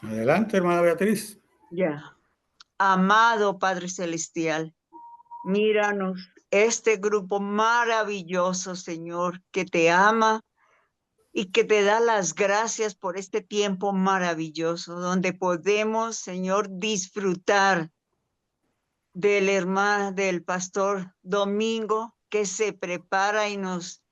Adelante, hermana Beatriz. Ya. Amado Padre Celestial, míranos, este grupo maravilloso, Señor, que te ama y que te da las gracias por este tiempo maravilloso, donde podemos, Señor, disfrutar del hermano, del pastor Domingo, que se prepara y nos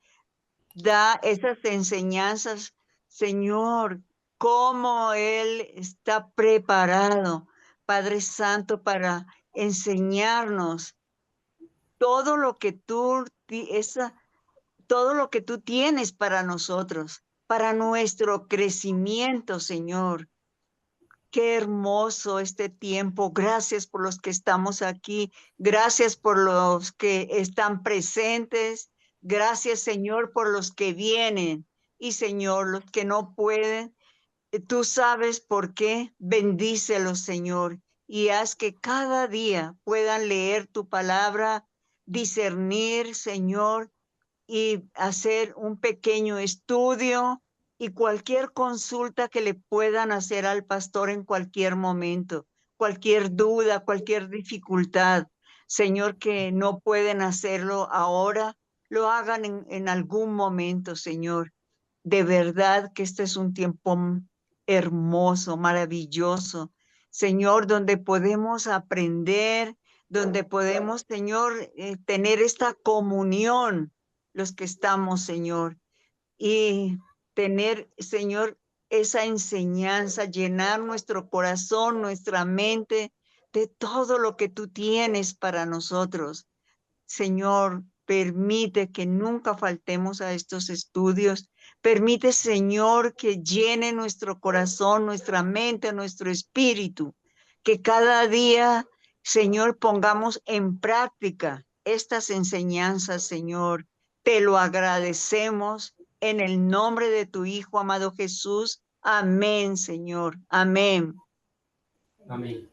da esas enseñanzas, Señor, cómo Él está preparado, Padre Santo, para enseñarnos todo lo que todo lo que tú tienes para nosotros, para nuestro crecimiento, Señor. Qué hermoso este tiempo. Gracias por los que estamos aquí. Gracias por los que están presentes. Gracias, Señor, por los que vienen. Y, Señor, los que no pueden, tú sabes por qué. Bendícelos, Señor. Y haz que cada día puedan leer tu palabra, discernir, Señor, y hacer un pequeño estudio y cualquier consulta que le puedan hacer al pastor en cualquier momento, cualquier duda, cualquier dificultad. Señor, que no pueden hacerlo ahora, lo hagan en algún momento, Señor. De verdad que este es un tiempo hermoso, maravilloso, Señor, donde podemos aprender, donde podemos, Señor, tener esta comunión los que estamos, Señor, y tener, Señor, esa enseñanza, llenar nuestro corazón, nuestra mente de todo lo que tú tienes para nosotros. Señor, permite que nunca faltemos a estos estudios. Permite, Señor, que llene nuestro corazón, nuestra mente, nuestro espíritu, que cada día, Señor, pongamos en práctica estas enseñanzas, Señor. Te lo agradecemos en el nombre de tu Hijo, amado Jesús. Amén, Señor. Amén. Amén.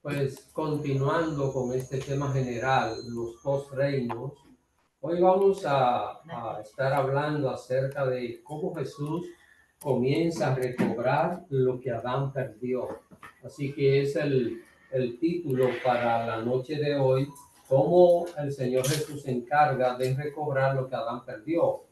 Pues continuando con este tema general, los dos reinos, hoy vamos a estar hablando acerca de cómo Jesús comienza a recobrar lo que Adán perdió. Así que es el título para la noche de hoy, cómo el Señor Jesús se encarga de recobrar lo que Adán perdió.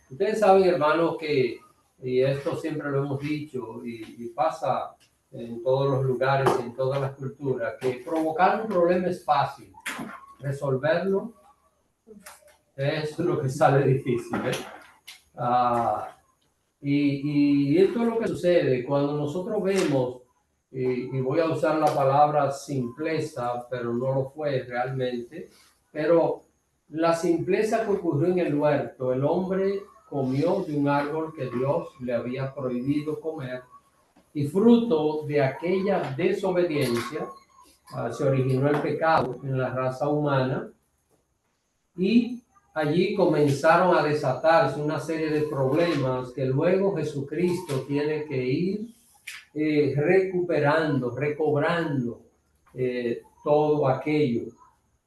Ustedes saben, hermanos, que, y esto siempre lo hemos dicho, y pasa en todos los lugares, en todas las culturas, que provocar un problema es fácil, resolverlo es lo que sale difícil, ¿eh? Y esto es lo que sucede cuando nosotros vemos, y voy a usar la palabra simpleza, pero no lo fue realmente, pero la simpleza que ocurrió en el huerto, el hombre comió de un árbol que Dios le había prohibido comer, y fruto de aquella desobediencia se originó el pecado en la raza humana, y allí comenzaron a desatarse una serie de problemas que luego Jesucristo tiene que ir recuperando, recobrando todo aquello.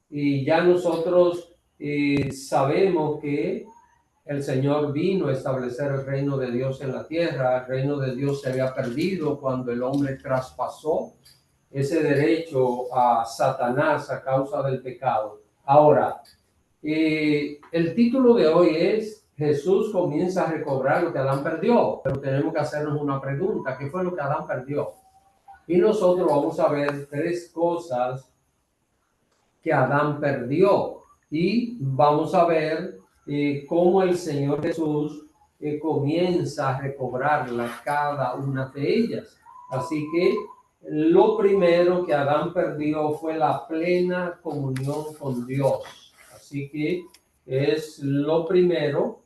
Y ya nosotros sabemos que el Señor vino a establecer el reino de Dios en la tierra. El reino de Dios se había perdido cuando el hombre traspasó ese derecho a Satanás a causa del pecado. Ahora, el título de hoy es Jesús comienza a recobrar lo que Adán perdió, pero tenemos que hacernos una pregunta: ¿qué fue lo que Adán perdió? Y nosotros vamos a ver tres cosas que Adán perdió, y vamos a ver cómo el Señor Jesús comienza a recobrarlas, cada una de ellas. Así que lo primero que Adán perdió fue la plena comunión con Dios. Así que es lo primero.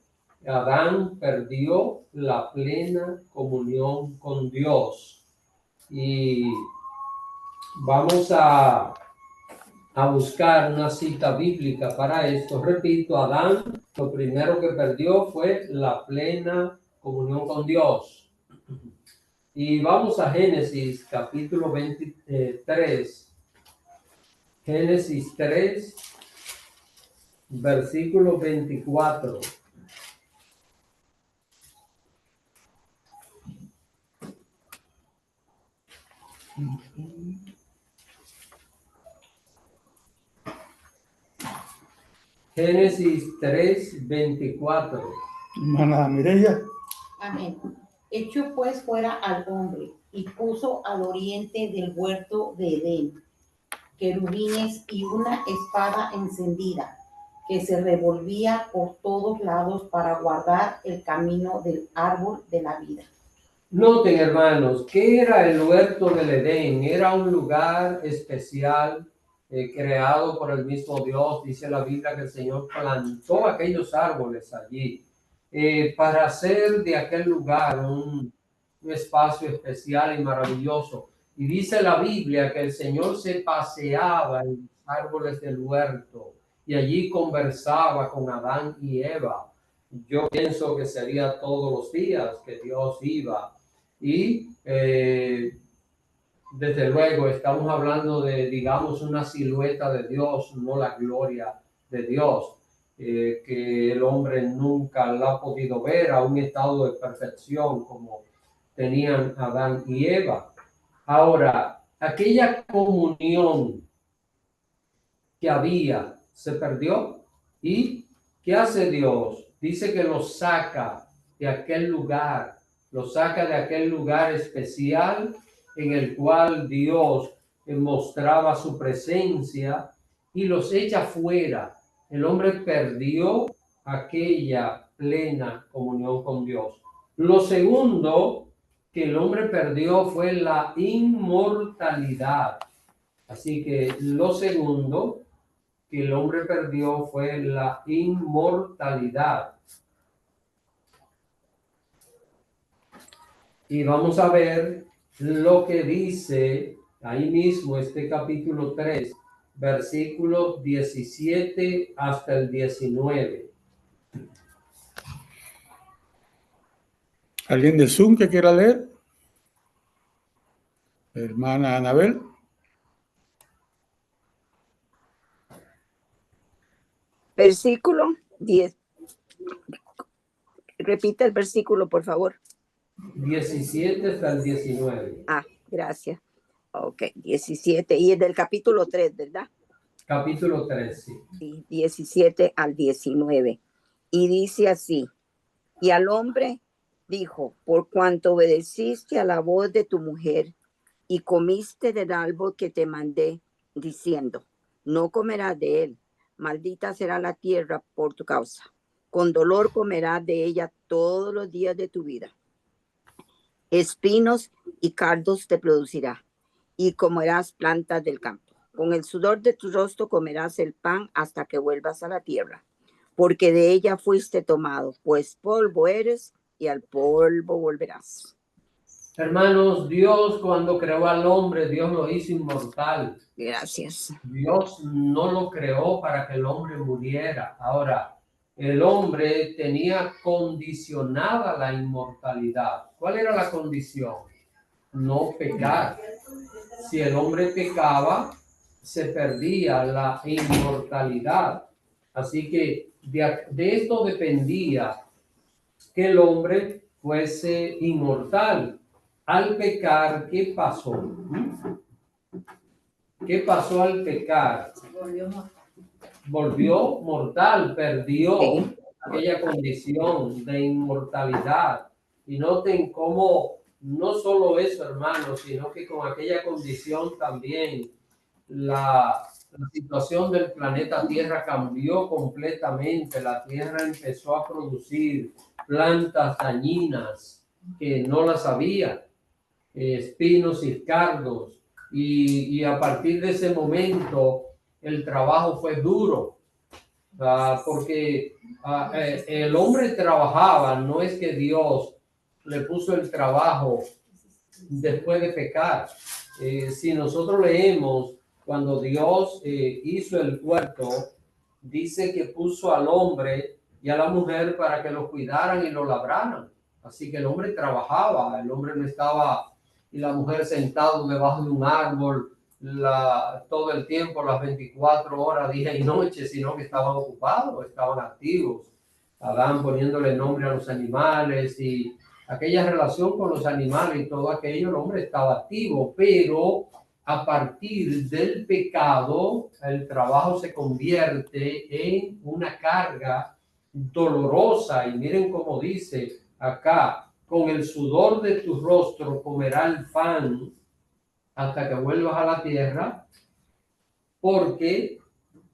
Adán perdió la plena comunión con Dios. Y vamos a buscar una cita bíblica para esto. Repito, Adán lo primero que perdió fue la plena comunión con Dios. Y vamos a Génesis capítulo 23. Génesis 3, versículo 24. Génesis 3:24. Hermana Mireya. Amén. Echó pues fuera al hombre y puso al oriente del huerto de Edén querubines y una espada encendida que se revolvía por todos lados para guardar el camino del árbol de la vida. Noten, hermanos, ¿qué era el huerto del Edén? Era un lugar especial creado por el mismo Dios. Dice la Biblia que el Señor plantó aquellos árboles allí para hacer de aquel lugar un espacio especial y maravilloso. Y dice la Biblia que el Señor se paseaba en los árboles del huerto y allí conversaba con Adán y Eva. Yo pienso que sería todos los días que Dios iba. Y desde luego estamos hablando de, digamos, una silueta de Dios, no la gloria de Dios, que el hombre nunca la ha podido ver a un estado de perfección como tenían Adán y Eva. Ahora, aquella comunión que había se perdió. ¿Y qué hace Dios? Dice que los saca de aquel lugar, los saca de aquel lugar especial en el cual Dios mostraba su presencia y los echa fuera. El hombre perdió aquella plena comunión con Dios. Lo segundo que el hombre perdió fue la inmortalidad. Así que lo segundo que el hombre perdió fue la inmortalidad. Y vamos a ver lo que dice ahí mismo este capítulo 3, versículos 17 hasta el 19. ¿Alguien de Zoom que quiera leer? Hermana Anabel. Versículo 10. Repite el versículo, por favor. 17 hasta el 19. Ah, gracias. Ok, 17. Y es del capítulo 3, ¿verdad? Capítulo 3, sí. Sí, 17 al 19. Y dice así: y al hombre dijo, por cuanto obedeciste a la voz de tu mujer y comiste del árbol que te mandé, diciendo, no comerás de él, maldita será la tierra por tu causa. Con dolor comerás de ella todos los días de tu vida. Espinos y cardos te producirá, y comerás plantas del campo. Con el sudor de tu rostro comerás el pan hasta que vuelvas a la tierra, porque de ella fuiste tomado, pues polvo eres y al polvo volverás. Hermanos, Dios cuando creó al hombre, Dios lo hizo inmortal. Gracias. Dios no lo creó para que el hombre muriera. Ahora, el hombre tenía condicionada la inmortalidad. ¿Cuál era la condición? No pecar. Si el hombre pecaba, se perdía la inmortalidad. Así que de esto dependía que el hombre fuese inmortal. Al pecar, ¿qué pasó? ¿Qué pasó al pecar? Volvió mortal, perdió aquella condición de inmortalidad. Y noten cómo, no solo eso, hermanos, sino que con aquella condición también la situación del planeta Tierra cambió completamente. La Tierra empezó a producir plantas dañinas que no las había, espinos y cardos. Y a partir de ese momento el trabajo fue duro, porque el hombre trabajaba, no es que Dios le puso el trabajo después de pecar. Si nosotros leemos, cuando Dios hizo el huerto, dice que puso al hombre y a la mujer para que lo cuidaran y lo labraran. Así que el hombre trabajaba, el hombre no estaba y la mujer sentado debajo de un árbol todo el tiempo, las 24 horas, día y noche, sino que estaban ocupados, estaban activos. Adán poniéndole nombre a los animales y aquella relación con los animales y todo aquello, el hombre estaba activo, pero a partir del pecado, el trabajo se convierte en una carga dolorosa. Y miren cómo dice acá, con el sudor de tu rostro comerá el pan hasta que vuelvas a la tierra, porque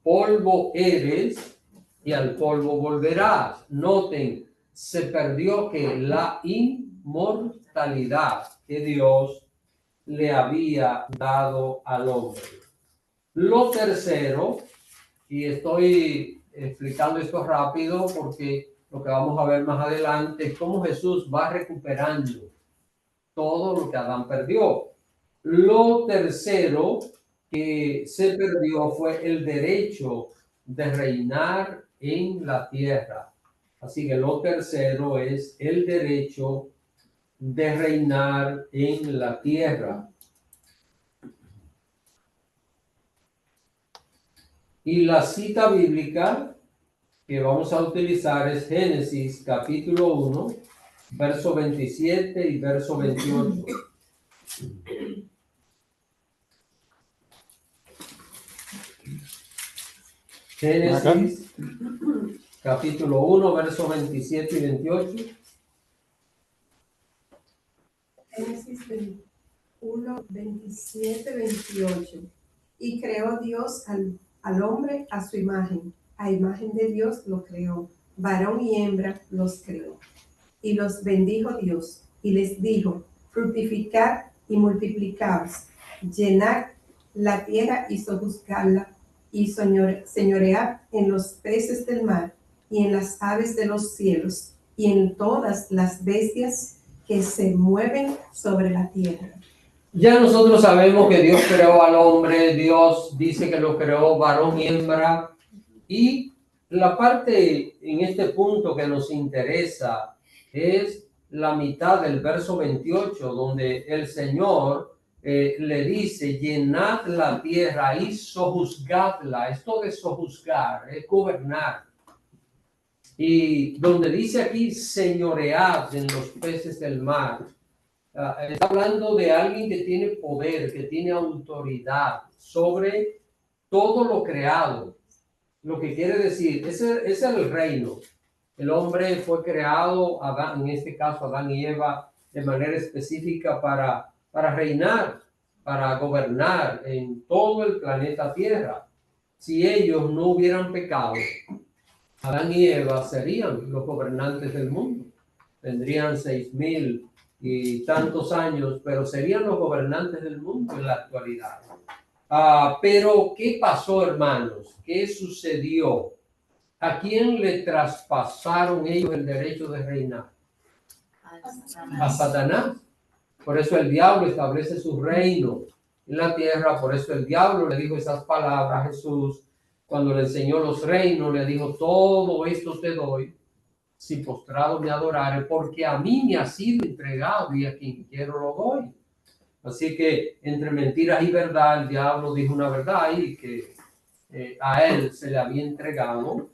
polvo eres y al polvo volverás. Noten, se perdió que la inmortalidad que Dios le había dado al hombre. Lo tercero, y estoy explicando esto rápido porque lo que vamos a ver más adelante es cómo Jesús va recuperando todo lo que Adán perdió. Lo tercero que se perdió fue el derecho de reinar en la tierra. Así que lo tercero es el derecho de reinar en la tierra. Y la cita bíblica que vamos a utilizar es Génesis capítulo 1, verso 27 y verso 28. Génesis capítulo 1, verso 27 y 28. Génesis 1, 27, 28. Y creó Dios al hombre a su imagen. A imagen de Dios lo creó. Varón y hembra los creó. Y los bendijo Dios. Y les dijo, fructificad y multiplicaos. Llenad la tierra y sojuzgadla. Y señoread en los peces del mar y en las aves de los cielos y en todas las bestias que se mueven sobre la tierra. Ya nosotros sabemos que Dios creó al hombre, Dios dice que lo creó varón y hembra, y la parte en este punto que nos interesa es la mitad del verso 28, donde el Señor le dice, llenad la tierra y sojuzgadla. Esto de sojuzgar es gobernar. Y donde dice aquí, señoread en los peces del mar. Está hablando de alguien que tiene poder, que tiene autoridad sobre todo lo creado. Lo que quiere decir, ese es el reino. El hombre fue creado, Adán, en este caso Adán y Eva, de manera específica para reinar, para gobernar en todo el planeta Tierra. Si ellos no hubieran pecado, Adán y Eva serían los gobernantes del mundo. Tendrían 6,000 y tantos años, pero serían los gobernantes del mundo en la actualidad. Pero, ¿qué pasó, hermanos? ¿Qué sucedió? ¿A quién le traspasaron ellos el derecho de reinar? A Satanás. Por eso el diablo establece su reino en la tierra. Por eso el diablo le dijo esas palabras a Jesús. Cuando le enseñó los reinos, le dijo, todo esto te doy, si postrado me adorare, porque a mí me ha sido entregado y a quien quiero lo doy. Así que entre mentiras y verdad, el diablo dijo una verdad y que a él se le había entregado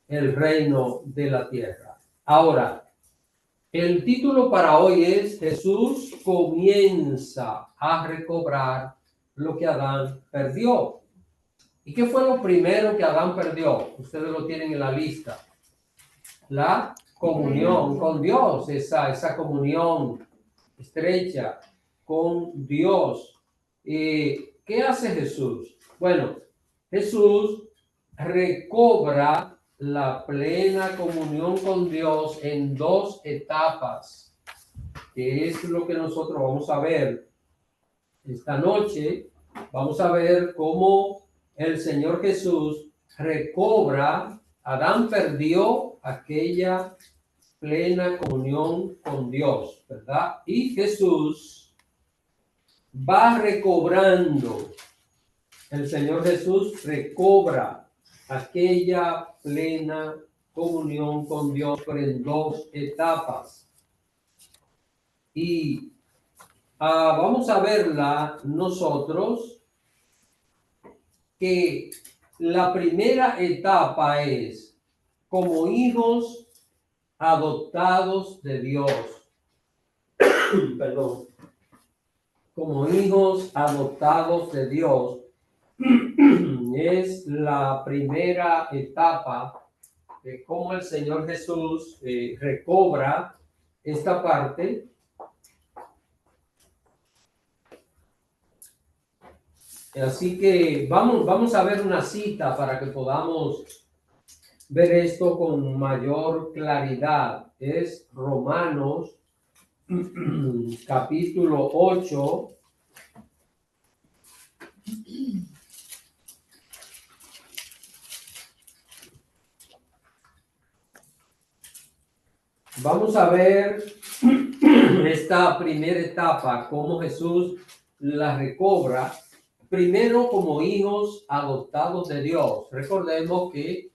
el reino de la tierra. Ahora, el título para hoy es Jesús comienza a recobrar lo que Adán perdió. ¿Y qué fue lo primero que Adán perdió? Ustedes lo tienen en la lista. La comunión con Dios, esa comunión estrecha con Dios. ¿Qué hace Jesús? Bueno, Jesús recobra la plena comunión con Dios en dos etapas, que es lo que nosotros vamos a ver esta noche. Vamos a ver cómo el Señor Jesús recobra. Adán perdió aquella plena comunión con Dios, ¿verdad? Y Jesús va recobrando. El Señor Jesús recobra aquella plena comunión con Dios, pero en dos etapas. Y vamos a verla nosotros, que la primera etapa es como hijos adoptados de Dios. Perdón. Como hijos adoptados de Dios. Es la primera etapa de cómo el Señor Jesús recobra esta parte. Así que vamos a ver una cita para que podamos ver esto con mayor claridad. Es Romanos capítulo 8. Vamos a ver esta primera etapa, cómo Jesús la recobra, primero como hijos adoptados de Dios. Recordemos que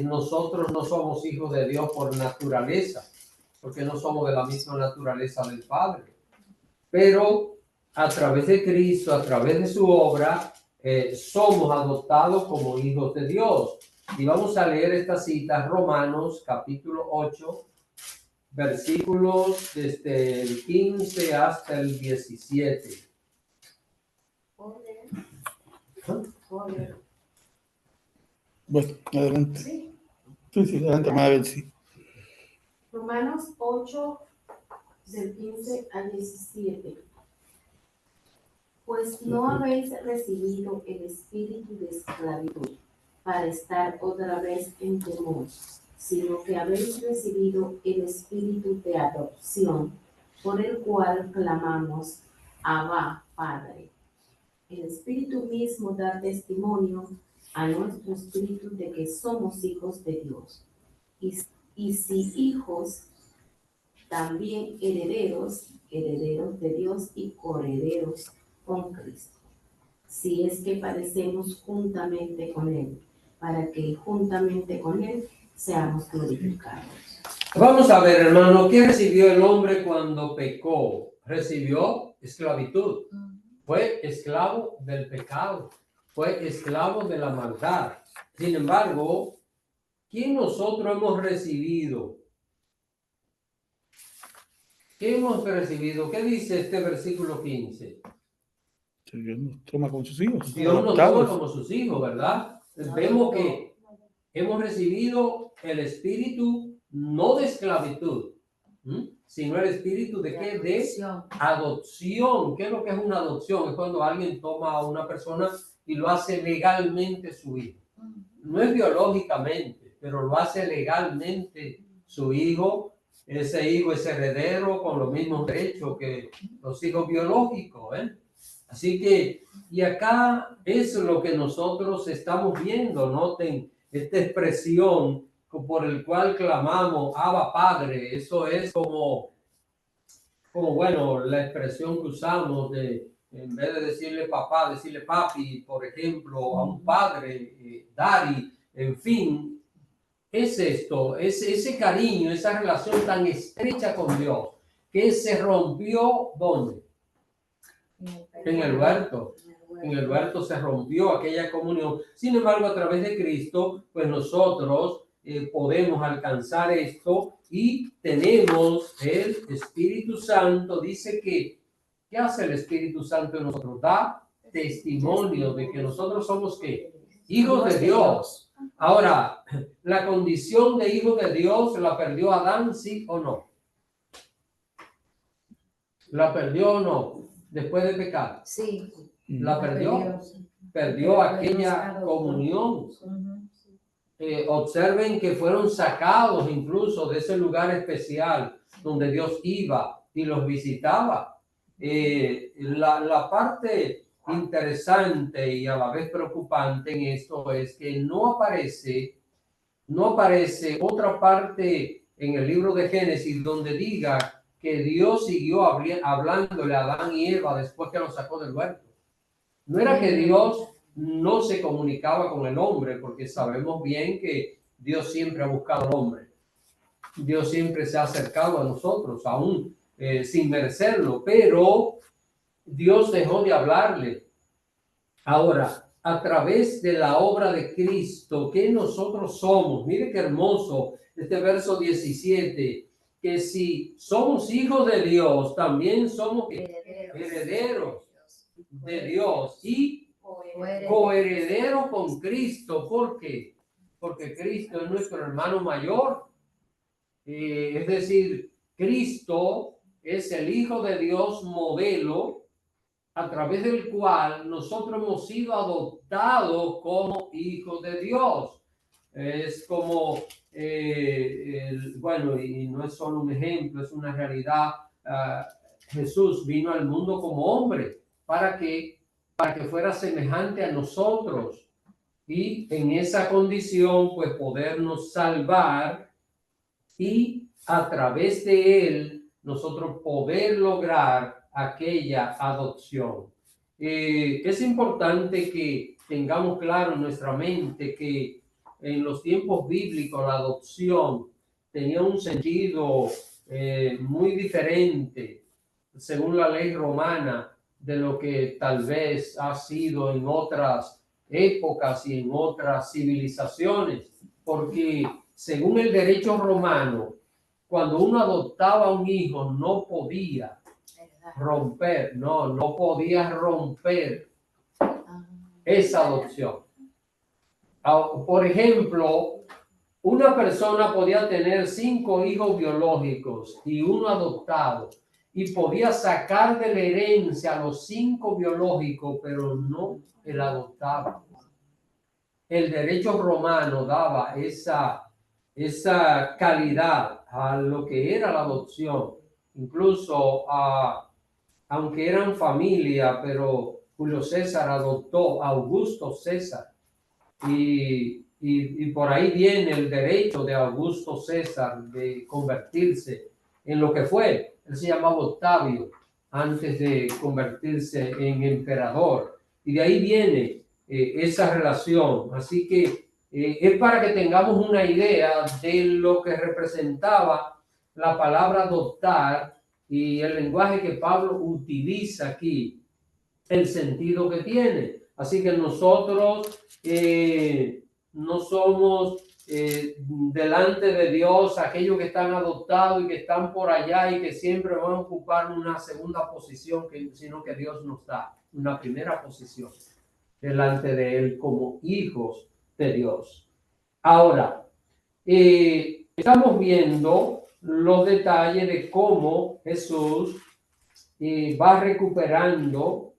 nosotros no somos hijos de Dios por naturaleza, porque no somos de la misma naturaleza del Padre. Pero a través de Cristo, a través de su obra, somos adoptados como hijos de Dios. Y vamos a leer esta cita, Romanos capítulo 8, versículos desde el 15 hasta el 17. Bueno, adelante. Sí. Sí, adelante, madre, sí. Romanos 8, del 15 al 17. Pues no habéis recibido el espíritu de esclavitud para estar otra vez en temor, sino que habéis recibido el espíritu de adopción, por el cual clamamos, Abba, Padre. El espíritu mismo da testimonio a nuestro espíritu de que somos hijos de Dios. Y si hijos, también herederos, herederos de Dios y coherederos con Cristo. Si es que padecemos juntamente con Él, para que juntamente con Él seamos glorificados. Vamos a ver, hermano, ¿qué recibió el hombre cuando pecó? Recibió esclavitud. Fue esclavo del pecado. Fue esclavo de la maldad. Sin embargo, ¿qué nosotros hemos recibido? ¿Qué hemos recibido? ¿Qué dice este versículo 15? Dios nos toma con sus hijos. Dios nos adoptados. toma como sus hijos, ¿verdad? Vemos que hemos recibido el espíritu no de esclavitud, sino el espíritu de qué? De adopción. ¿Qué es lo que es una adopción? Es cuando alguien toma a una persona y lo hace legalmente su hijo. No es biológicamente, pero lo hace legalmente su hijo. Ese hijo es heredero con los mismos derechos que los hijos biológicos, ¿eh? Así que, y acá es lo que nosotros estamos viendo. Noten esta expresión por el cual clamamos, Abba Padre. Eso es como bueno, la expresión que usamos de, en vez de decirle papá, decirle papi, por ejemplo, a un padre, daddy, en fin. Es esto, es ese cariño, esa relación tan estrecha con Dios, que se rompió, ¿dónde? En el huerto. En el huerto se rompió aquella comunión. Sin embargo, a través de Cristo, pues nosotros podemos alcanzar esto y tenemos el Espíritu Santo. Dice que, ¿qué hace el Espíritu Santo en nosotros? Da testimonio de que nosotros somos, ¿qué? Hijos de Dios. Ahora, ¿la condición de hijo de Dios la perdió Adán, sí o no? ¿La perdió o no? Después de pecar. Sí. ¿La perdió? Perdió aquella comunión. Observen que fueron sacados incluso de ese lugar especial donde Dios iba y los visitaba. La parte interesante y a la vez preocupante en esto es que no aparece otra parte en el libro de Génesis donde diga que Dios siguió hablándole a Adán y Eva después que los sacó del huerto. No era que Dios no se comunicaba con el hombre, porque sabemos bien que Dios siempre ha buscado al hombre. Dios siempre se ha acercado a nosotros, aún sin merecerlo, pero Dios dejó de hablarle. Ahora, a través de la obra de Cristo, que nosotros somos, mire qué hermoso, este verso 17, que si somos hijos de Dios, también somos herederos de Dios y coherederos con Cristo. ¿Por qué? Porque Cristo es nuestro hermano mayor. Es decir, Cristo es el Hijo de Dios modelo, a través del cual nosotros hemos sido adoptados como hijos de Dios. Es como, bueno, y no es solo un ejemplo, es una realidad. Jesús vino al mundo como hombre para que fuera semejante a nosotros y en esa condición pues podernos salvar y a través de él nosotros poder lograr aquella adopción. Es importante que tengamos claro en nuestra mente que en los tiempos bíblicos la adopción tenía un sentido muy diferente según la ley romana de lo que tal vez ha sido en otras épocas y en otras civilizaciones, porque según el derecho romano, cuando uno adoptaba un hijo no podía romper, no podía romper esa adopción. Por ejemplo, una persona podía tener 5 hijos biológicos y uno adoptado, y podía sacar de la herencia a los 5 biológicos, pero no el adoptado. El derecho romano daba esa calidad a lo que era la adopción. Incluso, aunque eran familia, pero Julio César adoptó a Augusto César. Y por ahí viene el derecho de Augusto César de convertirse en lo que fue. Él se llamaba Octavio antes de convertirse en emperador. Y de ahí viene esa relación. Así que es para que tengamos una idea de lo que representaba la palabra adoptar y el lenguaje que Pablo utiliza aquí, el sentido que tiene. Así que nosotros no somos delante de Dios aquellos que están adoptados y que están por allá y que siempre van a ocupar una segunda posición, sino que Dios nos da una primera posición delante de Él como hijos de Dios. Ahora, estamos viendo los detalles de cómo Jesús va recuperando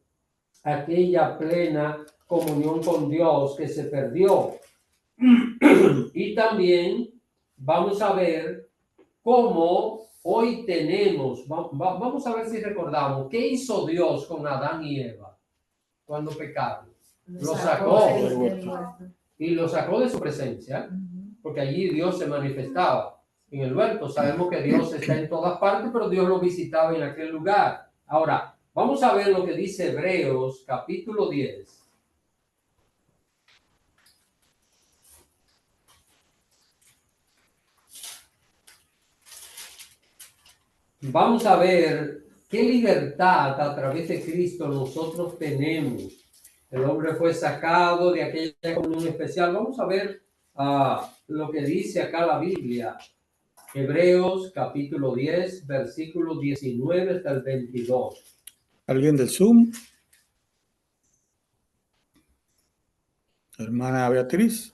aquella plena comunión con Dios que se perdió. Y también vamos a ver cómo hoy tenemos, vamos a ver si recordamos, ¿qué hizo Dios con Adán y Eva cuando pecaron? Lo sacó y lo sacó de su presencia, porque allí Dios se manifestaba en el huerto. Sabemos que Dios está en todas partes, pero Dios lo visitaba en aquel lugar. Ahora, vamos a ver lo que dice Hebreos capítulo 10. Vamos a ver qué libertad a través de Cristo nosotros tenemos. El hombre fue sacado de aquella comunión especial. Vamos a ver lo que dice acá la Biblia. Hebreos capítulo 10, versículo 19 hasta el 22. ¿Alguien del Zoom? Hermana Beatriz.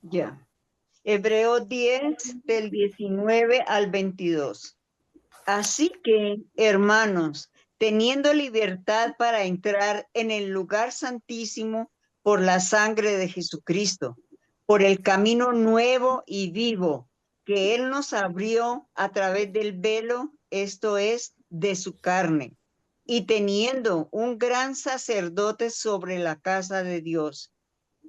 Ya. Hebreos 10, del 19 al 22. Así que, hermanos, teniendo libertad para entrar en el lugar santísimo por la sangre de Jesucristo, por el camino nuevo y vivo que Él nos abrió a través del velo, esto es, de su carne, y teniendo un gran sacerdote sobre la casa de Dios,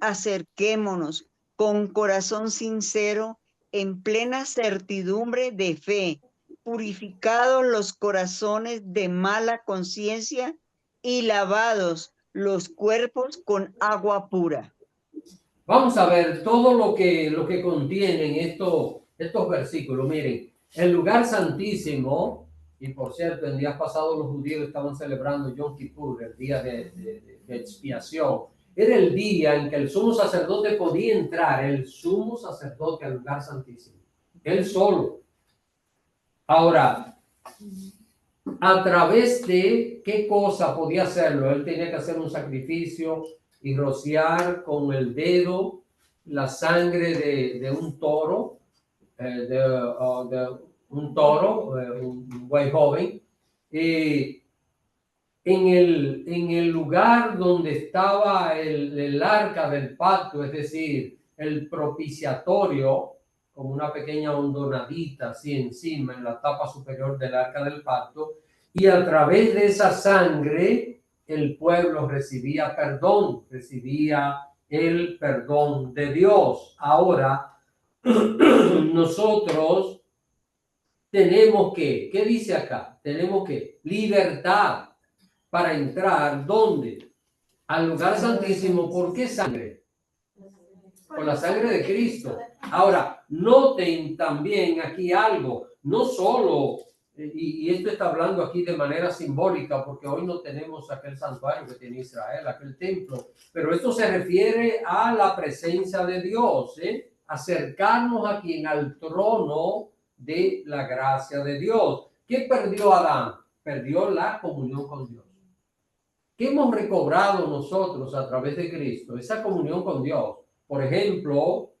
acerquémonos con corazón sincero, en plena certidumbre de fe, purificados los corazones de mala conciencia y lavados los cuerpos con agua pura. Vamos a ver todo lo que contienen estos versículos. Miren, el lugar santísimo, y por cierto, en días pasados los judíos estaban celebrando Yom Kippur, el día de expiación. era el día en que el sumo sacerdote podía entrar, el sumo sacerdote al lugar santísimo, él solo. Ahora, ¿a través de qué cosa podía hacerlo? Él tenía que hacer un sacrificio y rociar con el dedo la sangre de un toro, de un toro, un buey joven, en el lugar donde estaba el arca del pacto, es decir, el propiciatorio, como una pequeña hondonadita así encima en la tapa superior del arca del pacto, y a través de esa sangre el pueblo recibía perdón, recibía el perdón de Dios. Ahora, nosotros tenemos que, ¿qué dice acá? Tenemos que libertad para entrar, ¿dónde? Al lugar santísimo. ¿Por qué sangre? Por la sangre de Cristo. Ahora, noten también aquí algo, no solo, y esto está hablando aquí de manera simbólica, porque hoy no tenemos aquel santuario que tiene Israel, aquel templo, pero esto se refiere a la presencia de Dios, acercarnos a quien al trono de la gracia de Dios. ¿Qué perdió Adán? Perdió la comunión con Dios. ¿Qué hemos recobrado nosotros a través de Cristo? Esa comunión con Dios. Por ejemplo,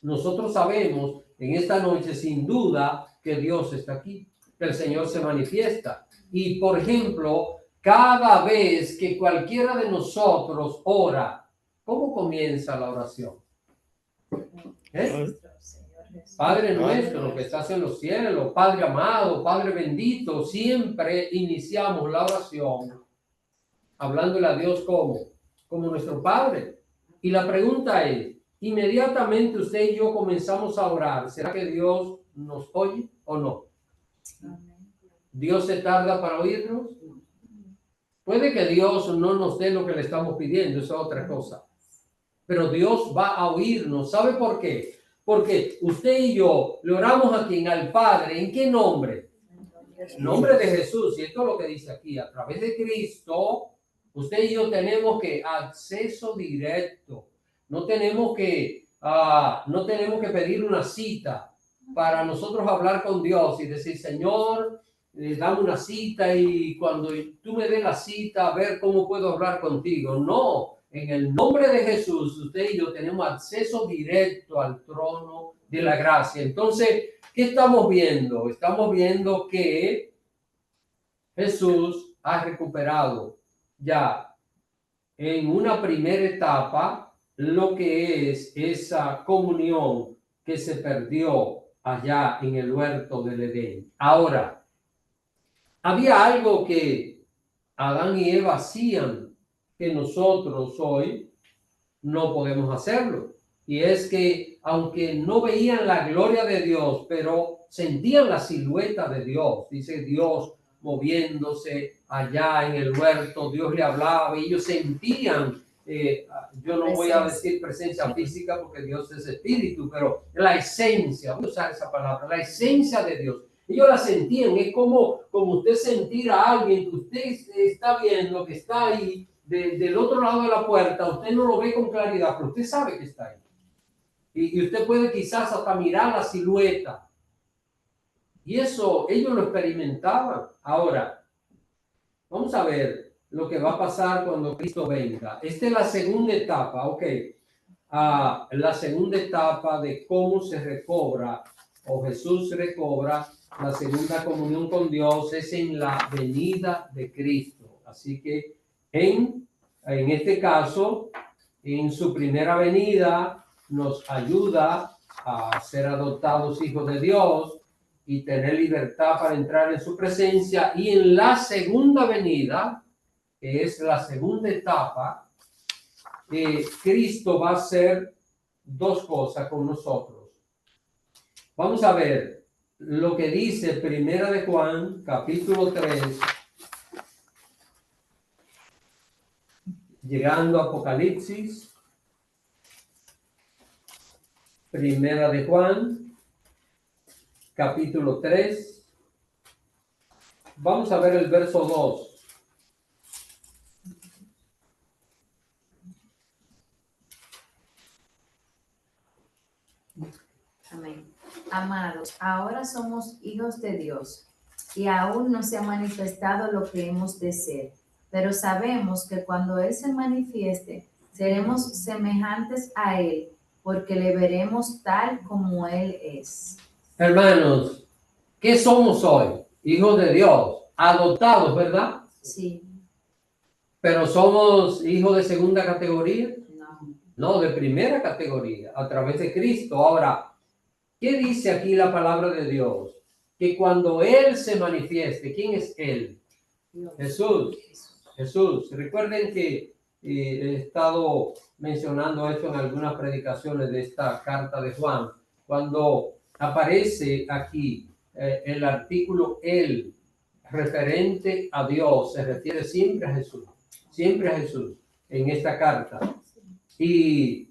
nosotros sabemos en esta noche sin duda que Dios está aquí, que el Señor se manifiesta. Y por ejemplo, cada vez que cualquiera de ora, ¿cómo comienza la oración? Padre nuestro que estás en los cielos, Padre amado, Padre bendito, siempre iniciamos la oración hablándole a Dios como nuestro Padre. Y la pregunta es, inmediatamente usted y yo comenzamos a orar, ¿será que Dios nos oye o no? ¿Dios se tarda para oírnos? Puede que Dios no nos dé lo que le estamos pidiendo, eso es otra cosa. Pero Dios va a oírnos. ¿Sabe por qué? Porque usted y yo le oramos a quien, al Padre, ¿en qué nombre? En nombre de Jesús. Y esto es lo que dice aquí, a través de Cristo, usted y yo tenemos que acceso directo. No tenemos que pedir una cita para nosotros hablar con Dios y decir, Señor, dame una cita y cuando tú me des la cita, a ver cómo puedo hablar contigo. No, en el nombre de Jesús, usted y yo tenemos acceso directo al trono de la gracia. Entonces, ¿qué estamos viendo? Estamos viendo que Jesús ha recuperado ya en una primera etapa lo que es esa comunión que se perdió allá en el huerto del Edén. Ahora, había algo que Adán y Eva hacían que nosotros hoy no podemos hacerlo. Y es que aunque no veían la gloria de Dios, pero sentían la silueta de Dios, dice Dios moviéndose allá en el huerto, Dios le hablaba y ellos sentían, yo no voy a decir presencia física porque Dios es espíritu, pero la esencia, voy a usar esa palabra, la esencia de Dios. Ellos la sentían, es como usted sentir a alguien que usted está viendo, que está ahí, del otro lado de la puerta, usted no lo ve con claridad, pero usted sabe que está ahí. Y usted puede quizás hasta mirar la silueta. Y eso ellos lo experimentaban. Ahora, vamos a ver lo que va a pasar cuando Cristo venga. Esta es la segunda etapa, ok. La segunda etapa de cómo se recobra o Jesús recobra la segunda comunión con Dios es en la venida de Cristo. Así que en este caso, en su primera venida, nos ayuda a ser adoptados hijos de Dios y tener libertad para entrar en su presencia. Y en la segunda venida, que es la segunda etapa, Cristo va a hacer dos cosas con nosotros. Vamos a ver lo que dice Primera de Juan, capítulo 3, llegando a Apocalipsis. Primera de Juan, capítulo 3. Vamos a ver el verso 2. amados, ahora somos hijos de Dios y aún no se ha manifestado lo que hemos de ser, pero sabemos que cuando Él se manifieste, seremos semejantes a Él, porque le veremos tal como Él es. Hermanos, ¿qué somos hoy? Hijos de Dios, adoptados, ¿verdad? Sí. Pero somos hijos de segunda categoría. No. No, de primera categoría, a través de Cristo. Ahora, ¿qué dice aquí la palabra de Dios? Que cuando Él se manifieste, ¿quién es Él? Jesús. Jesús. Recuerden que he estado mencionando esto en algunas predicaciones de esta carta de Juan. Cuando aparece aquí el artículo Él, referente a Dios, se refiere siempre a Jesús en esta carta. Y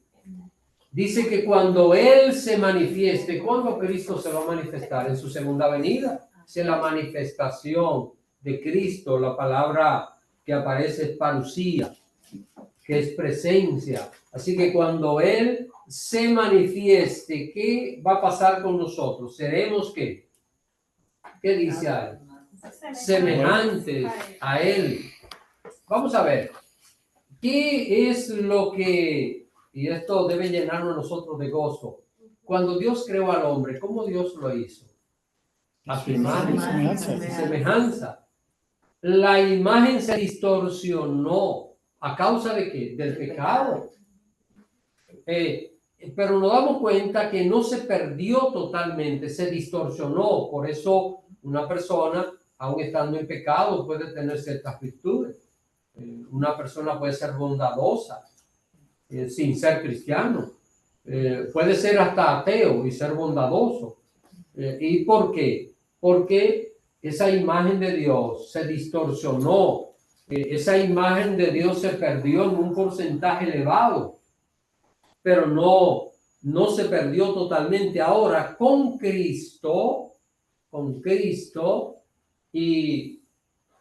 dice que cuando Él se manifieste, ¿cuándo Cristo se va a manifestar? En su segunda venida. Es la manifestación de Cristo. La palabra que aparece es parusía, que es presencia. Así que cuando Él se manifieste, ¿qué va a pasar con nosotros? ¿Seremos qué? ¿Qué dice ahí? Semejantes a Él. Vamos a ver. ¿Qué es lo que, y esto debe llenarnos nosotros de gozo, cuando Dios creó al hombre, ¿cómo Dios lo hizo? A su imagen y semejanza. La imagen se distorsionó. ¿A causa de qué? Del pecado. Pero nos damos cuenta que no se perdió totalmente, se distorsionó. Por eso una persona, aun estando en pecado, puede tener ciertas virtudes. Una persona puede ser bondadosa sin ser cristiano. Puede ser hasta ateo y ser bondadoso. ¿Y por qué? Porque esa imagen de Dios se distorsionó. Esa imagen de Dios se perdió en un porcentaje elevado, pero no se perdió totalmente. Ahora con Cristo, y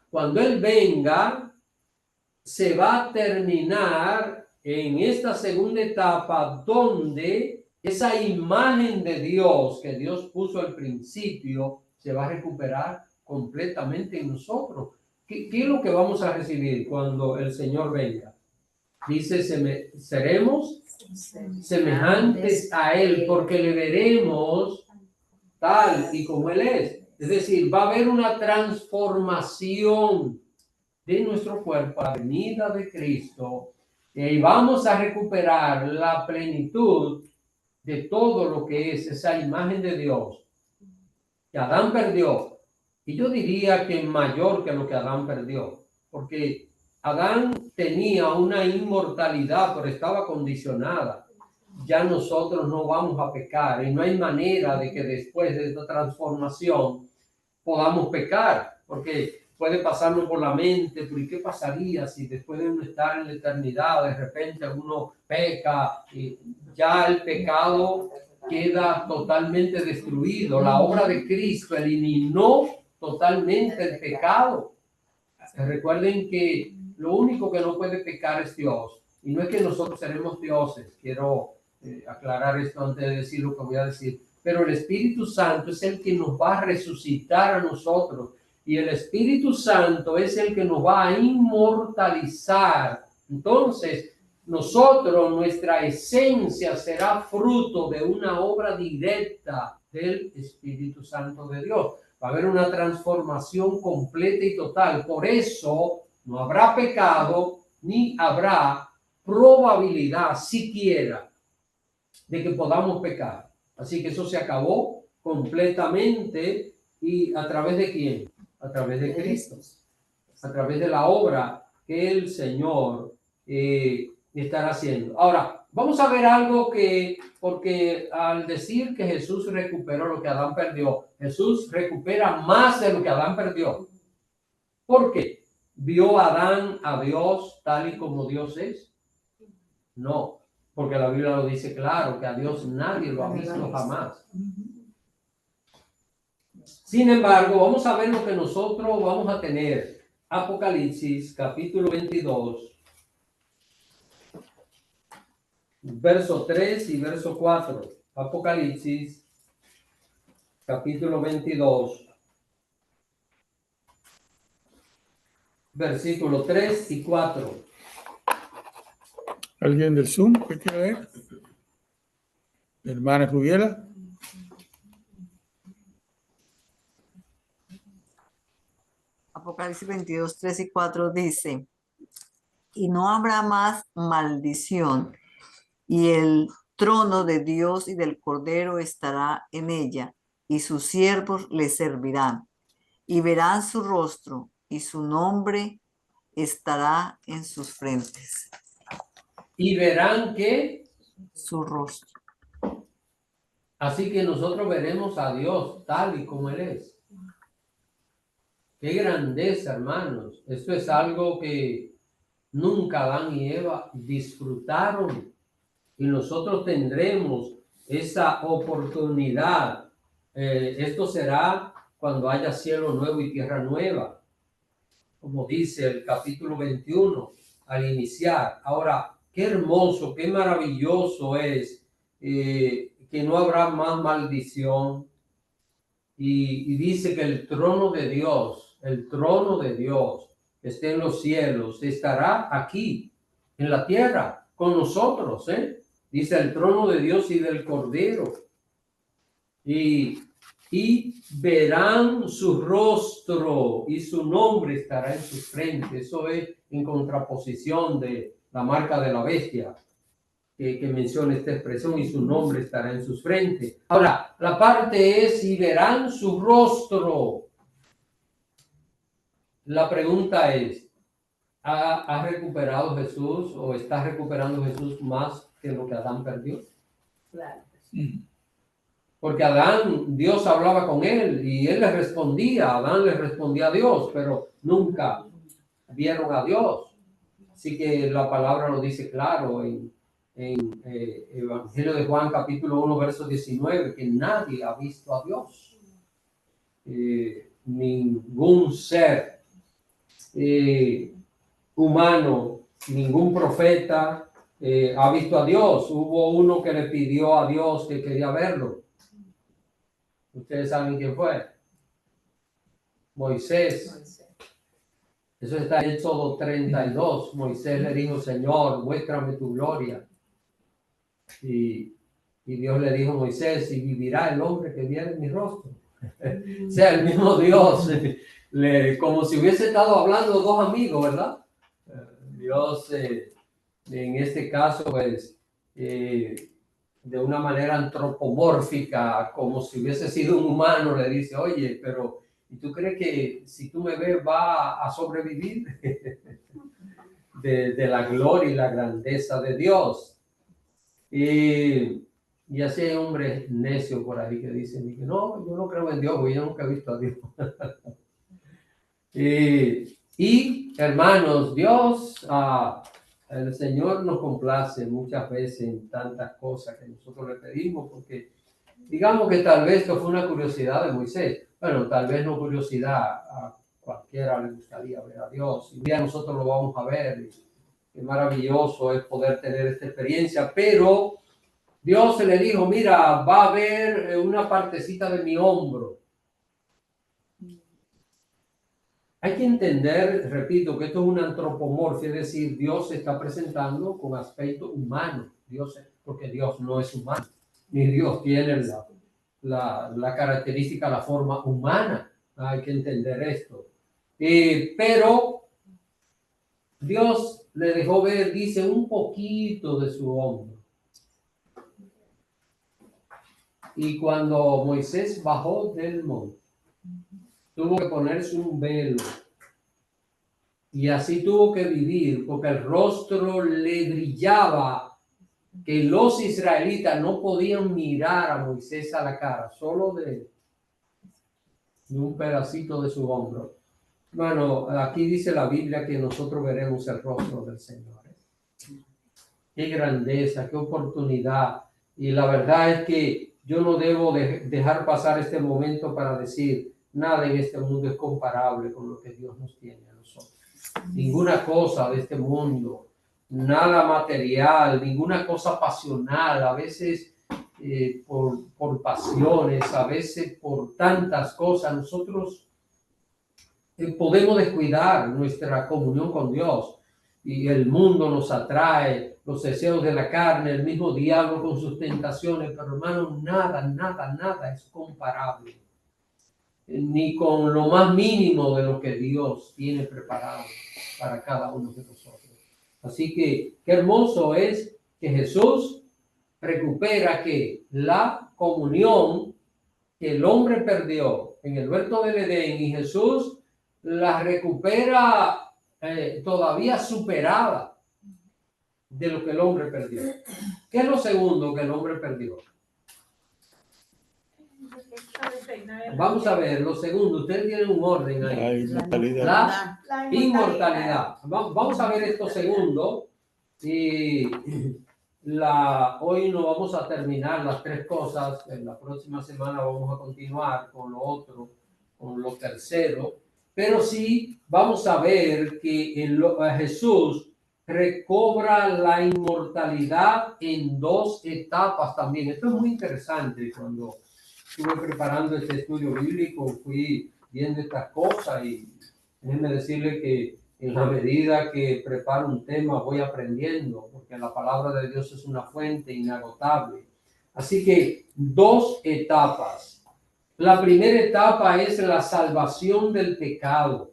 cuando Él venga, se va a terminar en esta segunda etapa donde esa imagen de Dios que Dios puso al principio se va a recuperar completamente en nosotros. ¿Qué es lo que vamos a recibir cuando el Señor venga? Dice, seremos semejantes a Él porque le veremos tal y como Él es. Es decir, va a haber una transformación de nuestro cuerpo a la venida de Cristo y vamos a recuperar la plenitud de todo lo que es esa imagen de Dios que Adán perdió. Y yo diría que mayor que lo que Adán perdió, porque Adán tenía una inmortalidad, pero estaba condicionada. Ya nosotros no vamos a pecar y no hay manera de que después de esta transformación podamos pecar, porque puede pasarnos por la mente, pero ¿y qué pasaría si después de uno estar en la eternidad, de repente uno peca y ya el pecado queda totalmente destruido? La obra de Cristo eliminó totalmente el pecado. Recuerden que lo único que no puede pecar es Dios. Y no es que nosotros seremos dioses. Quiero aclarar esto antes de decir lo que voy a decir. Pero el Espíritu Santo es el que nos va a resucitar a nosotros. Y el Espíritu Santo es el que nos va a inmortalizar. Entonces, nosotros, nuestra esencia será fruto de una obra directa del Espíritu Santo de Dios. Va a haber una transformación completa y total. Por eso no habrá pecado ni habrá probabilidad siquiera de que podamos pecar. Así que eso se acabó completamente. ¿Y a través de quién? A través de Cristo. A través de la obra que el Señor estará haciendo. Ahora, vamos a ver algo porque al decir que Jesús recuperó lo que Adán perdió, Jesús recupera más de lo que Adán perdió. ¿Por qué? ¿Vio Adán a Dios tal y como Dios es? No, porque la Biblia lo dice claro, que a Dios nadie lo ha visto jamás. Sin embargo, vamos a ver lo que nosotros vamos a tener. Apocalipsis, capítulo 22. Verso 3 y verso 4. Apocalipsis, capítulo 22, versículos 3 y 4. ¿Alguien del Zoom que quiera leer? Hermana Rubiela. Apocalipsis 22, 3 y 4 dice, y no habrá más maldición, y el trono de Dios y del Cordero estará en ella, y sus siervos le servirán, y verán su rostro, y su nombre estará en sus frentes. Y verán que, Su rostro. así que nosotros veremos a Dios tal y como Él es. Qué grandeza, hermanos. Esto es algo que nunca Adán y Eva disfrutaron. Y nosotros tendremos esa oportunidad. Esto será cuando haya cielo nuevo y tierra nueva, como dice el capítulo 21 al iniciar. Ahora, qué hermoso, qué maravilloso es que no habrá más maldición. Y dice que el trono de Dios esté en los cielos, estará aquí en la tierra con nosotros, Dice el trono de Dios y del Cordero. Y verán su rostro y su nombre estará en sus frentes. Eso es en contraposición de la marca de la bestia que menciona esta expresión, y su nombre estará en sus frentes. Ahora, la parte es, y verán su rostro. La pregunta es, ¿ha recuperado Jesús o está recuperando Jesús más que lo que Adán perdió? Claro. Porque Adán, Dios hablaba con él y él le respondía, Adán le respondía a Dios, pero nunca vieron a Dios. Así que la palabra lo dice claro en Evangelio de Juan capítulo 1 verso 19, que nadie ha visto a Dios. Ningún ser humano, ningún profeta ha visto a Dios. Hubo uno que le pidió a Dios que quería verlo. ¿Ustedes saben quién fue? Moisés. Eso está en Éxodo 32. Moisés le dijo, Señor, muéstrame tu gloria. Y Dios le dijo a Moisés, y vivirá el hombre que viera en mi rostro. O sea, el mismo Dios, como si hubiese estado hablando dos amigos, ¿verdad? Dios, en este caso, pues, de una manera antropomórfica, como si hubiese sido un humano, le dice, oye, pero ¿y tú crees que si tú me ves va a sobrevivir? de la gloria y la grandeza de Dios. Y así hay hombres necios por ahí que dicen, no, yo no creo en Dios, porque yo nunca he visto a Dios. Y hermanos, Dios, el Señor nos complace muchas veces en tantas cosas que nosotros le pedimos, porque digamos que tal vez esto fue una curiosidad de Moisés. Bueno, tal vez no curiosidad, a cualquiera le gustaría ver a Dios. Y un día nosotros lo vamos a ver. Y qué maravilloso es poder tener esta experiencia. Pero Dios se le dijo, mira, va a haber una partecita de mi hombro. Hay que entender, repito, que esto es una antropomorfia, es decir, Dios se está presentando con aspecto humano. Porque Dios no es humano, ni Dios tiene la característica, la forma humana. Hay que entender esto. Pero Dios le dejó ver, dice, un poquito de su hombro. Y cuando Moisés bajó del monte, tuvo que ponerse un velo. Y así tuvo que vivir, porque el rostro le brillaba, que los israelitas no podían mirar a Moisés a la cara, solo de un pedacito de su hombro. Bueno, aquí dice la Biblia que nosotros veremos el rostro del Señor. Qué grandeza, qué oportunidad. Y la verdad es que yo no debo dejar pasar este momento para decir, nada en este mundo es comparable con lo que Dios nos tiene a nosotros. Ninguna cosa de este mundo, nada material, ninguna cosa pasional. A veces por pasiones, a veces por tantas cosas, nosotros podemos descuidar nuestra comunión con Dios y el mundo nos atrae, los deseos de la carne, el mismo diablo con sus tentaciones, pero hermano, nada es comparable, ni con lo más mínimo de lo que Dios tiene preparado para cada uno de nosotros. Así que qué hermoso es que Jesús recupera que la comunión que el hombre perdió en el huerto del Edén, y Jesús la recupera todavía superada de lo que el hombre perdió. ¿Qué es lo segundo que el hombre perdió? Vamos a ver, lo segundo, ustedes tienen un orden ahí. La inmortalidad. La inmortalidad. Vamos a ver esto segundo. Y hoy no vamos a terminar las tres cosas. En la próxima semana vamos a continuar con lo otro, con lo tercero. Pero sí vamos a ver que Jesús recobra la inmortalidad en dos etapas también. Esto es muy interesante. Cuando estuve preparando este estudio bíblico, fui viendo estas cosas y déjenme decirle que en la medida que preparo un tema voy aprendiendo, porque la palabra de Dios es una fuente inagotable. Así que dos etapas. La primera etapa es la salvación del pecado.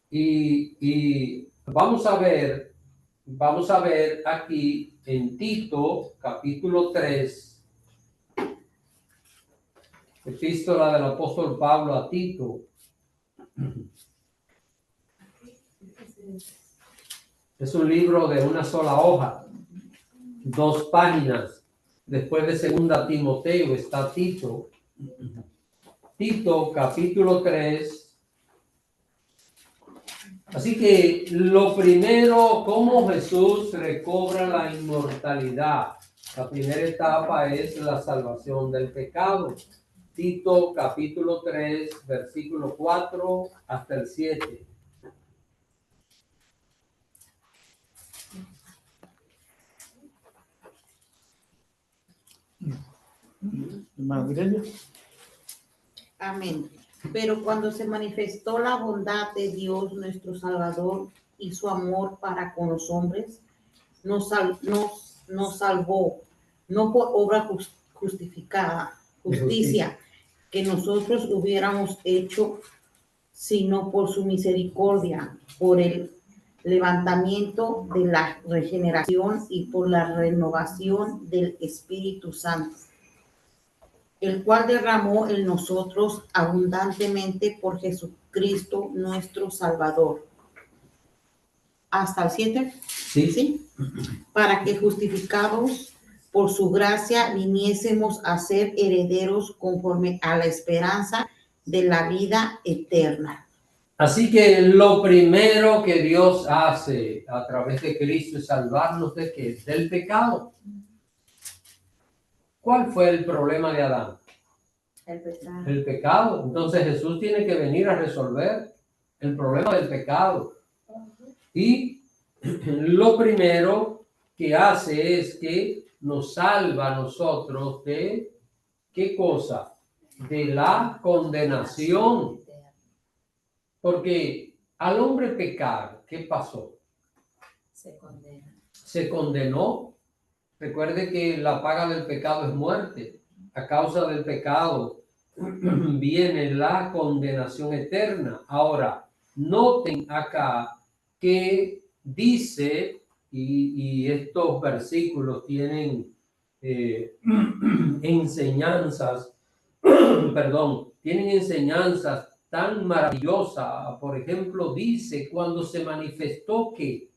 Y vamos a ver aquí en Tito, capítulo 3, epístola del apóstol Pablo a Tito. Es un libro de una sola hoja, 2 páginas. Después de 2 Timoteo está Tito. Tito, capítulo 3. Así que lo primero, cómo Jesús recobra la inmortalidad. La primera etapa es la salvación del pecado. Tito, capítulo 3, versículo 4 hasta el 7. Amén. Pero cuando se manifestó la bondad de Dios nuestro Salvador y su amor para con los hombres, nos salvó, no por obra justicia que nosotros hubiéramos hecho, sino por su misericordia, por el levantamiento de la regeneración y por la renovación del Espíritu Santo, el cual derramó en nosotros abundantemente por Jesucristo nuestro Salvador. ¿Hasta el 7? Sí. Para que justificados por su gracia viniésemos a ser herederos conforme a la esperanza de la vida eterna. Así que lo primero que Dios hace a través de Cristo es salvarnos de ¿qué? Del pecado. ¿Cuál fue el problema de Adán? El pecado. Entonces Jesús tiene que venir a resolver el problema del pecado. Y lo primero que hace es que nos salva a nosotros de ¿qué cosa? De la condenación. Porque al hombre pecar, ¿qué pasó? Se condenó. Recuerde que la paga del pecado es muerte. A causa del pecado viene la condenación eterna. Ahora, noten acá que dice, y estos versículos tienen enseñanzas, tienen enseñanzas tan maravillosas. Por ejemplo, dice cuando se manifestó que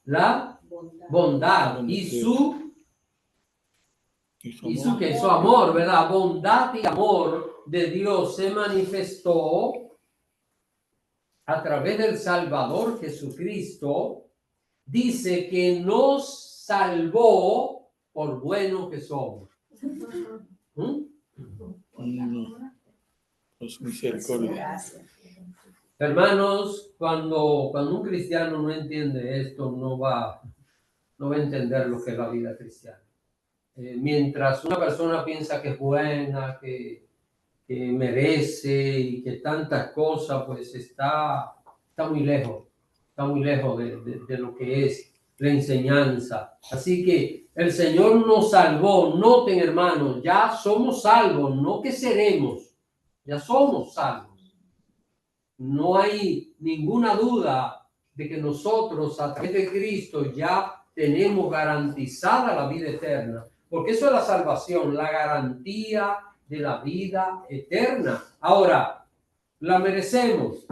la bondad y su amor, ¿verdad? Bondad y amor de Dios se manifestó a través del Salvador Jesucristo. Dice que nos salvó por buenos que somos. Pues misericordia. Hermanos, cuando un cristiano no entiende esto, no va no va a entender lo que es la vida cristiana. Mientras una persona piensa que es buena, que merece y que tantas cosas, pues está muy lejos de lo que es la enseñanza. Así que el Señor nos salvó. Noten, hermanos, ya somos salvos, no que seremos, ya somos salvos. No hay ninguna duda de que nosotros a través de Cristo ya tenemos garantizada la vida eterna, porque eso es la salvación, la garantía de la vida eterna. Ahora, ¿la merecemos?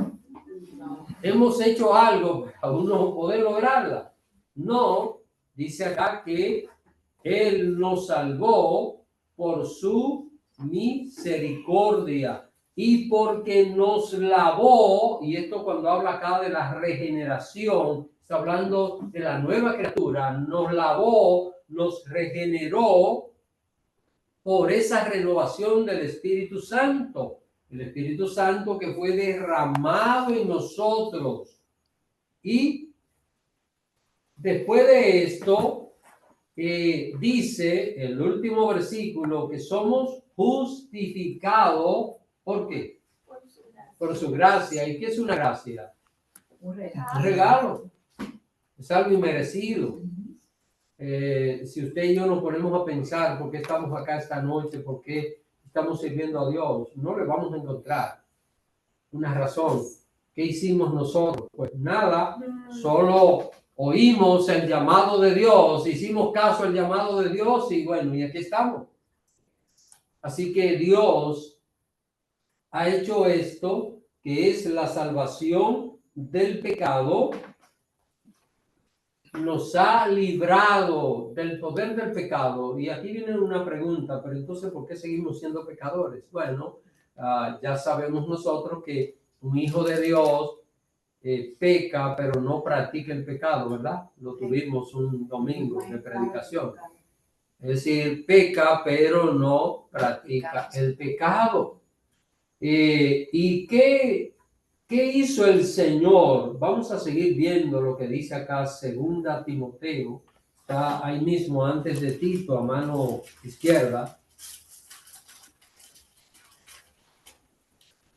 ¿Hemos hecho algo para uno poder lograrla? No, dice acá que Él nos salvó por su misericordia y porque nos lavó, y esto cuando habla acá de la regeneración, está hablando de la nueva criatura, nos lavó, nos regeneró por esa renovación del Espíritu Santo. El Espíritu Santo que fue derramado en nosotros. Y después de esto, dice el último versículo que somos justificados. ¿Por qué? Por su gracia. ¿Y qué es una gracia? Un regalo. Es algo inmerecido. Si usted y yo nos ponemos a pensar por qué estamos acá esta noche, por qué estamos sirviendo a Dios, no le vamos a encontrar una razón. ¿Qué hicimos nosotros? Pues nada, solo oímos el llamado de Dios, hicimos caso al llamado de Dios y bueno, y aquí estamos. Así que Dios ha hecho esto, que es la salvación del pecado. Nos ha librado del poder del pecado. Y aquí viene una pregunta, pero entonces, ¿por qué seguimos siendo pecadores? Bueno, ya sabemos nosotros que un hijo de Dios peca, pero no practica el pecado, ¿verdad? Lo tuvimos un domingo de predicación. Es decir, peca, pero no practica el pecado. ¿Y qué hizo el Señor? Vamos a seguir viendo lo que dice acá, 2 Timoteo. Está ahí mismo, antes de Tito, a mano izquierda.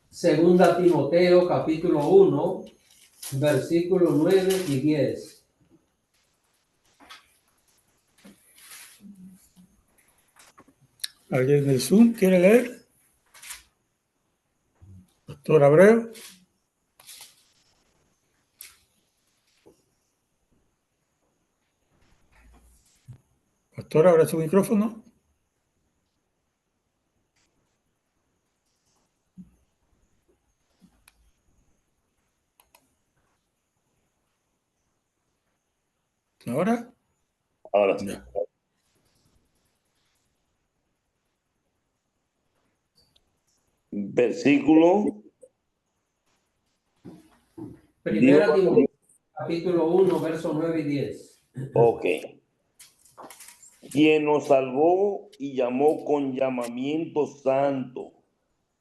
2 Timoteo, capítulo 1, versículos 9 y 10. ¿Alguien del Zoom quiere leer? Doctor Abreu. Pastor, abre su micrófono. ¿Ahora? Ahora sí. Ya. Versículo. Primera Timoteo, capítulo 1, versos 9 y 10. Ok. Quien nos salvó y llamó con llamamiento santo,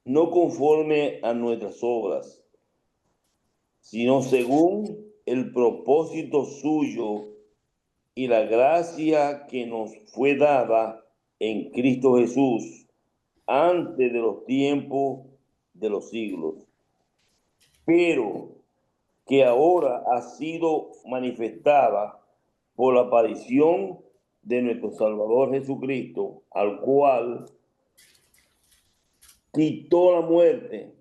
no conforme a nuestras obras, sino según el propósito suyo y la gracia que nos fue dada en Cristo Jesús antes de los tiempos de los siglos, pero que ahora ha sido manifestada por la aparición de nuestro Salvador Jesucristo, al cual quitó la muerte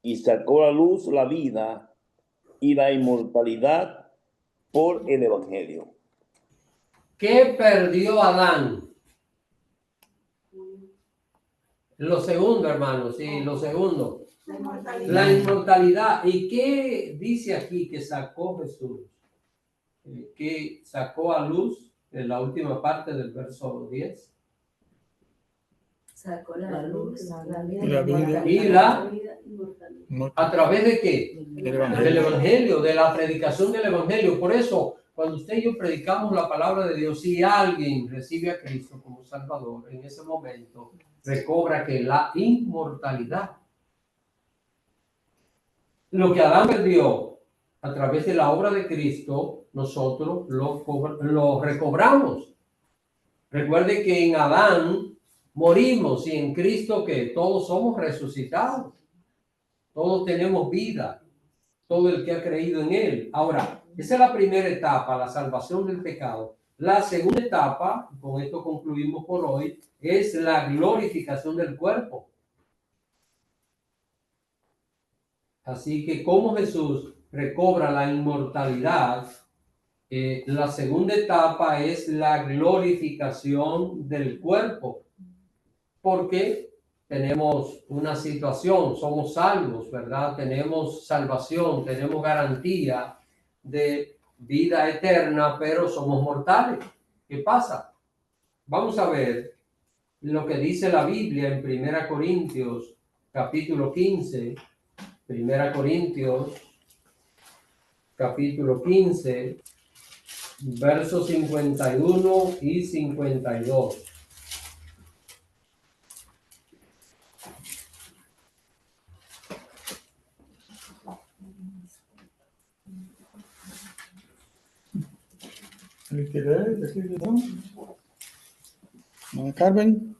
y sacó a la luz la vida y la inmortalidad por el Evangelio. ¿Qué perdió Adán? Lo segundo, hermanos, sí, lo segundo. La inmortalidad. ¿Y qué dice aquí que sacó Jesús? Que sacó a luz en la última parte del verso 10. Sacó la luz, la vida. Y ¿a través de qué? Del Evangelio, de la predicación del Evangelio. Por eso, cuando usted y yo predicamos la palabra de Dios, si alguien recibe a Cristo como Salvador, en ese momento recobra que la inmortalidad. Lo que Adán perdió, a través de la obra de Cristo, nosotros lo recobramos. Recuerde que en Adán morimos y en Cristo que todos somos resucitados. Todos tenemos vida. Todo el que ha creído en Él. Ahora, esa es la primera etapa, la salvación del pecado. La segunda etapa, con esto concluimos por hoy, es la glorificación del cuerpo. Así que como Jesús recobra la inmortalidad, la segunda etapa es la glorificación del cuerpo. Porque tenemos una situación, somos salvos, ¿verdad? Tenemos salvación, tenemos garantía de vida eterna, pero somos mortales. ¿Qué pasa? Vamos a ver lo que dice la Biblia en 1 Corintios, capítulo 15. 1 Corintios, capítulo 15, versos 51 y 52. Carmen.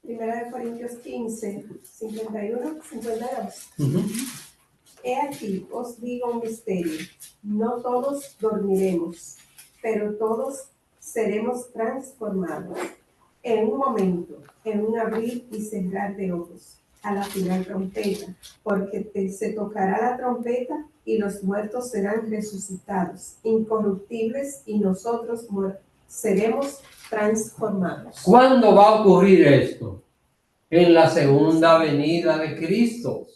1 Corintios 15, 51, 52. He aquí, os digo un misterio. No todos dormiremos, pero todos seremos transformados. En un momento, en un abrir y cerrar de ojos, a la final trompeta, porque se tocará la trompeta y los muertos serán resucitados, incorruptibles, y nosotros seremos transformados. ¿Cuándo va a ocurrir esto? En la segunda venida de Cristo.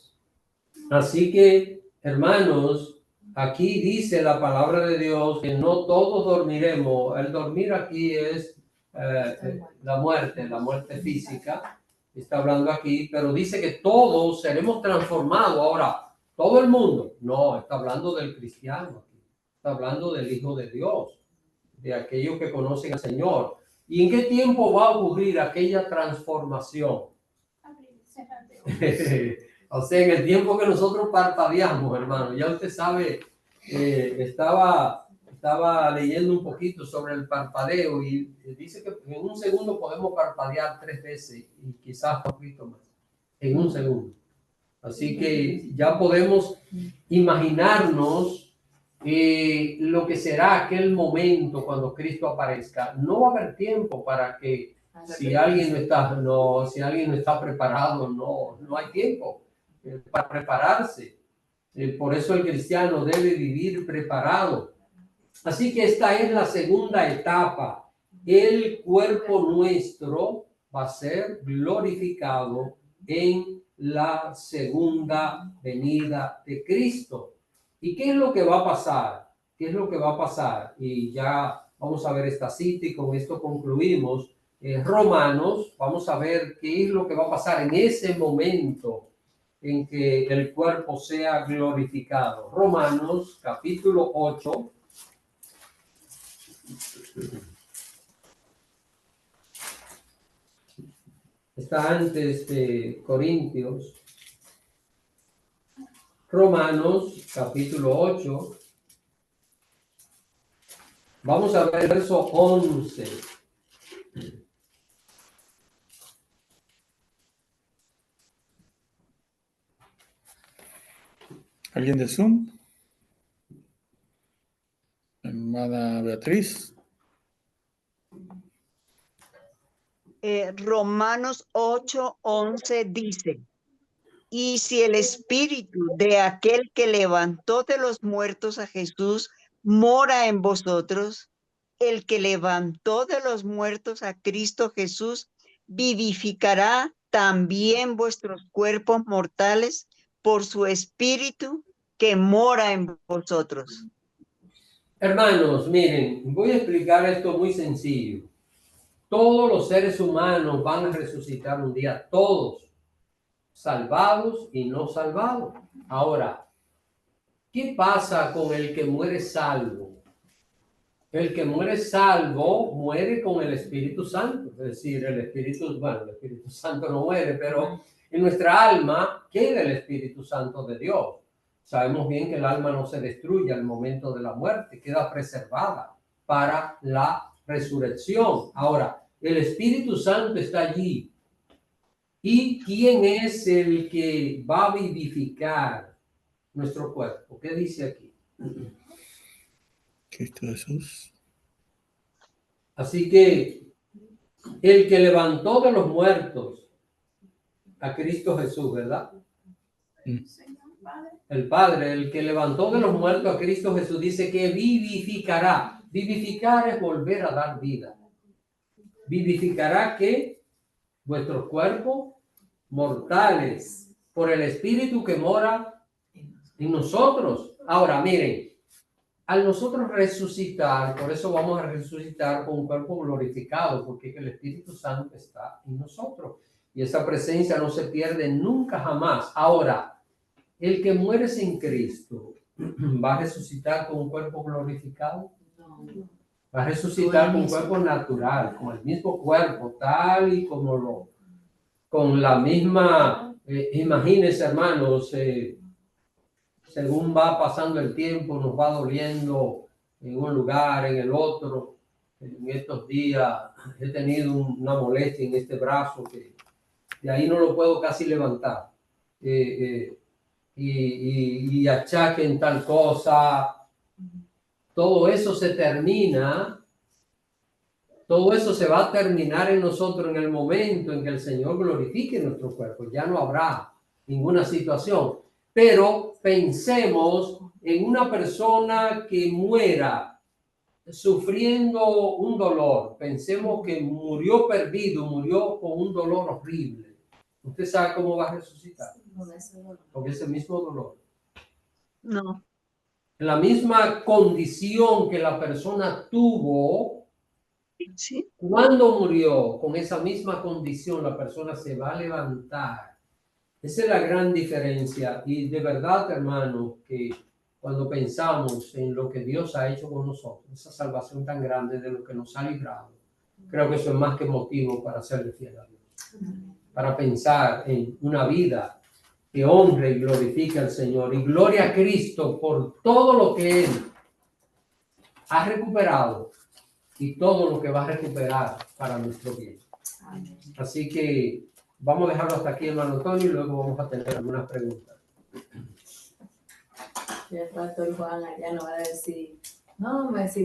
Así que, hermanos, aquí dice la palabra de Dios que no todos dormiremos. El dormir aquí es la muerte física. Está hablando aquí, pero dice que todos seremos transformados. Ahora, todo el mundo. No, está hablando del cristiano. Está hablando del Hijo de Dios, de aquellos que conocen al Señor. ¿Y en qué tiempo va a ocurrir aquella transformación? O sea, en el tiempo que nosotros parpadeamos, hermano. Ya usted sabe, estaba leyendo un poquito sobre el parpadeo y dice que en un segundo podemos parpadear 3 veces y quizás un poquito más. En un segundo. Así que ya podemos imaginarnos lo que será aquel momento cuando Cristo aparezca. No va a haber tiempo para que si alguien no está preparado, no hay tiempo para prepararse. Por eso el cristiano debe vivir preparado. Así que esta es la segunda etapa. El cuerpo nuestro va a ser glorificado en la segunda venida de Cristo. ¿Y qué es lo que va a pasar? ¿Qué es lo que va a pasar? Y ya vamos a ver esta cita y con esto concluimos. Romanos, vamos a ver qué es lo que va a pasar en ese momento en que el cuerpo sea glorificado. Romanos, capítulo 8. Está antes de Corintios. Romanos, capítulo 8. Vamos a ver el verso 11. ¿Alguien de Zoom? Hermana Beatriz. Romanos 8:11 dice: y si el espíritu de aquel que levantó de los muertos a Jesús mora en vosotros, el que levantó de los muertos a Cristo Jesús vivificará también vuestros cuerpos mortales por su espíritu que mora en vosotros. Hermanos, miren, voy a explicar esto muy sencillo. Todos los seres humanos van a resucitar un día, todos, salvados y no salvados. Ahora, ¿qué pasa con el que muere salvo? El que muere salvo muere con el Espíritu Santo. Es decir, el Espíritu Santo no muere, pero en nuestra alma queda el Espíritu Santo de Dios. Sabemos bien que el alma no se destruye al momento de la muerte, queda preservada para la resurrección. Ahora, el Espíritu Santo está allí. ¿Y quién es el que va a vivificar nuestro cuerpo? ¿Qué dice aquí? Cristo Jesús. Así que el que levantó de los muertos a Cristo Jesús, ¿verdad? El Padre, el que levantó de los muertos a Cristo Jesús, dice que vivificará. Vivificar es volver a dar vida. Vivificará que vuestros cuerpos mortales por el Espíritu que mora en nosotros. Ahora, miren, al nosotros resucitar, por eso vamos a resucitar con un cuerpo glorificado, porque el Espíritu Santo está en nosotros. Y esa presencia no se pierde nunca jamás. Ahora, el que muere sin Cristo, ¿va a resucitar con un cuerpo glorificado? No. Va a resucitar con un cuerpo natural, con el mismo cuerpo, tal y como con la misma, imagínense hermanos, según va pasando el tiempo, nos va doliendo en un lugar, en el otro. En estos días he tenido una molestia en este brazo que de ahí no lo puedo casi levantar. Y achaquen tal cosa. Todo eso se termina. Todo eso se va a terminar en nosotros en el momento en que el Señor glorifique nuestro cuerpo. Ya no habrá ninguna situación. Pero pensemos en una persona que muera sufriendo un dolor. Pensemos que murió perdido, murió con un dolor horrible. ¿Usted sabe cómo va a resucitar? Porque es el mismo dolor. No. La misma condición que la persona tuvo. Sí. Cuando murió, con esa misma condición, la persona se va a levantar. Esa es la gran diferencia. Y de verdad, hermano, que cuando pensamos en lo que Dios ha hecho con nosotros, esa salvación tan grande de lo que nos ha librado, creo que eso es más que motivo para serle fiel a Dios. Para pensar en una vida que honre y glorifique al Señor. Y gloria a Cristo por todo lo que Él ha recuperado y todo lo que va a recuperar para nuestro bien. Así que vamos a dejarlo hasta aquí, hermano Antonio, y luego vamos a tener algunas preguntas. El pastor Juan allá nos va a decir, no, me